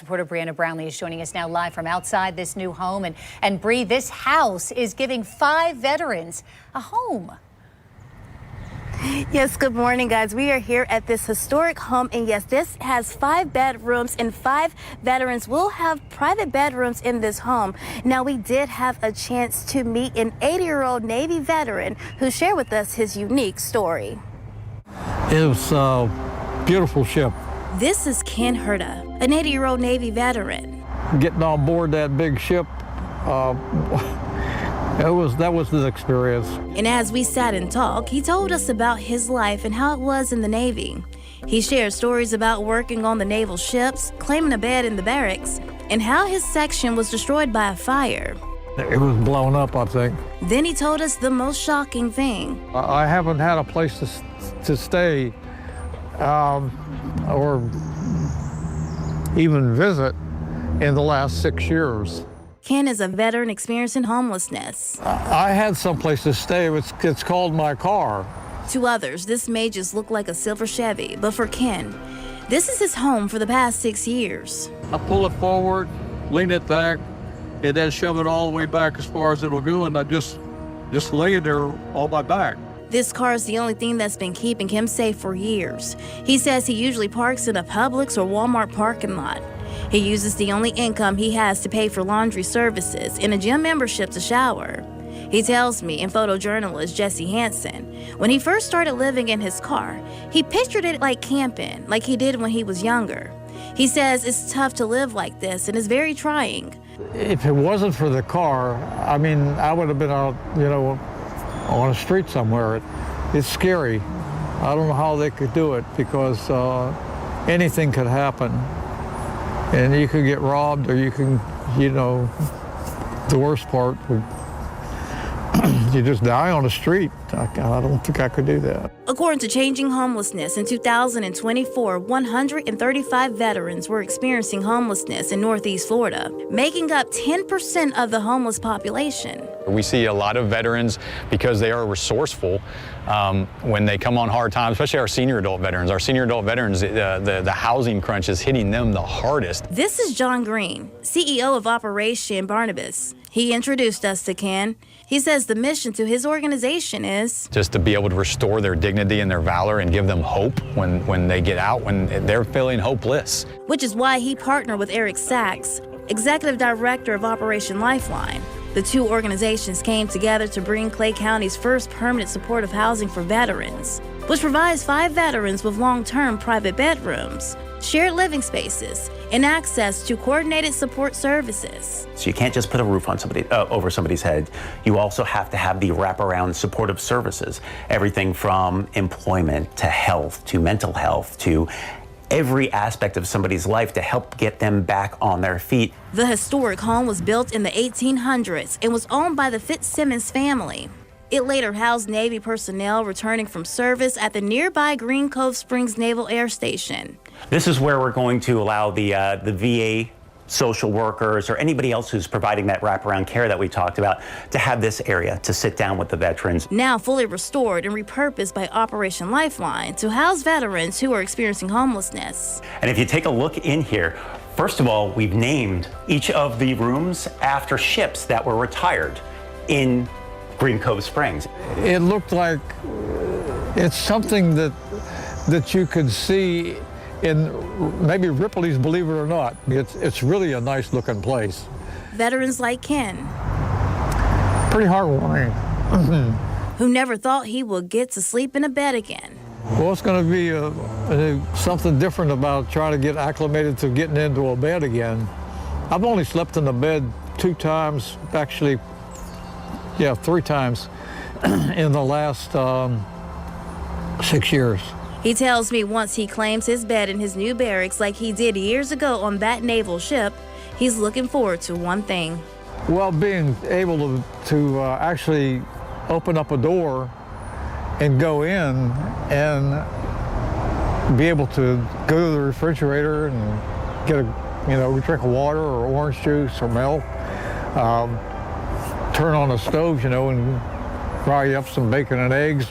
Reporter Brianna Brownlee is joining us now live from outside this new home. And Bree, this house is giving 5 veterans a home. Yes, good morning, guys. We are here at this historic home, and yes, this has 5 bedrooms, and 5 veterans will have private bedrooms in this home. Now, we did have a chance to meet an 80-year-old Navy veteran who shared with us his unique story. It was a beautiful ship. This is Ken Herta, an 80-year-old Navy veteran. Getting on board that big ship, that was the experience. And as we sat and talked, he told us about his life and how it was in the Navy. He shared stories about working on the naval ships, claiming a bed in the barracks, and how his section was destroyed by a fire. It was blown up, I think. Then he told us the most shocking thing. I haven't had a place to stay or even visit in the last 6 years. Ken is a veteran experiencing homelessness. I had someplace to stay. It's called my car. To others, this may just look like a silver Chevy, but for Ken, this is his home for the past 6 years. I pull it forward, lean it back, and then shove it all the way back as far as it'll go, and I just lay it there on my back. This car is the only thing that's been keeping him safe for years. He says he usually parks in a Publix or Walmart parking lot. He uses the only income he has to pay for laundry services and a gym membership to shower. He tells me, and photojournalist Jesse Hansen, when he first started living in his car, he pictured it like camping, like he did when he was younger. He says it's tough to live like this and is very trying. If it wasn't for the car, I mean, I would have been out, on a street somewhere. It's scary. I don't know how they could do it because anything could happen. And you could get robbed, or you can, the worst part would, you just die on the street. I don't think I could do that. According to Changing Homelessness, in 2024, 135 veterans were experiencing homelessness in Northeast Florida, making up 10% of the homeless population. We see a lot of veterans, because they are resourceful, when they come on hard times, especially our senior adult veterans. Our senior adult veterans, the housing crunch is hitting them the hardest. This is John Green, CEO of Operation Barnabas. He introduced us to Ken. He says the mission to his organization is just to be able to restore their dignity and their valor and give them hope when they get out, when they're feeling hopeless. Which is why he partnered with Eric Sachs, Executive Director of Operation Lifeline. The two organizations came together to bring Clay County's first permanent supportive housing for veterans, which provides 5 veterans with long-term private bedrooms, shared living spaces, and access to coordinated support services. So you can't just put a roof on over somebody's head. You also have to have the wraparound supportive services, everything from employment to health to mental health to every aspect of somebody's life to help get them back on their feet. The historic home was built in the 1800s and was owned by the Fitzsimmons family. It later housed Navy personnel returning from service at the nearby Green Cove Springs Naval Air Station. This is where we're going to allow the VA social workers or anybody else who's providing that wraparound care that we talked about to have this area to sit down with the veterans. Now fully restored and repurposed by Operation Lifeline to house veterans who are experiencing homelessness. And if you take a look in here, first of all, we've named each of the rooms after ships that were retired in Green Cove Springs. It looked like it's something that you could see in maybe Ripley's Believe It or Not. It's really a nice looking place. Veterans like Ken, pretty heartwarming. who never thought he would get to sleep in a bed again. Well, it's going to be something different about trying to get acclimated to getting into a bed again. I've only slept in the bed 2 times, actually, 3 times in the last 6 years. He tells me once he claims his bed in his new barracks like he did years ago on that naval ship, he's looking forward to one thing. Well, being able to actually open up a door and go in and be able to go to the refrigerator and get a drink of water or orange juice or milk, turn on the stove, and fry up some bacon and eggs.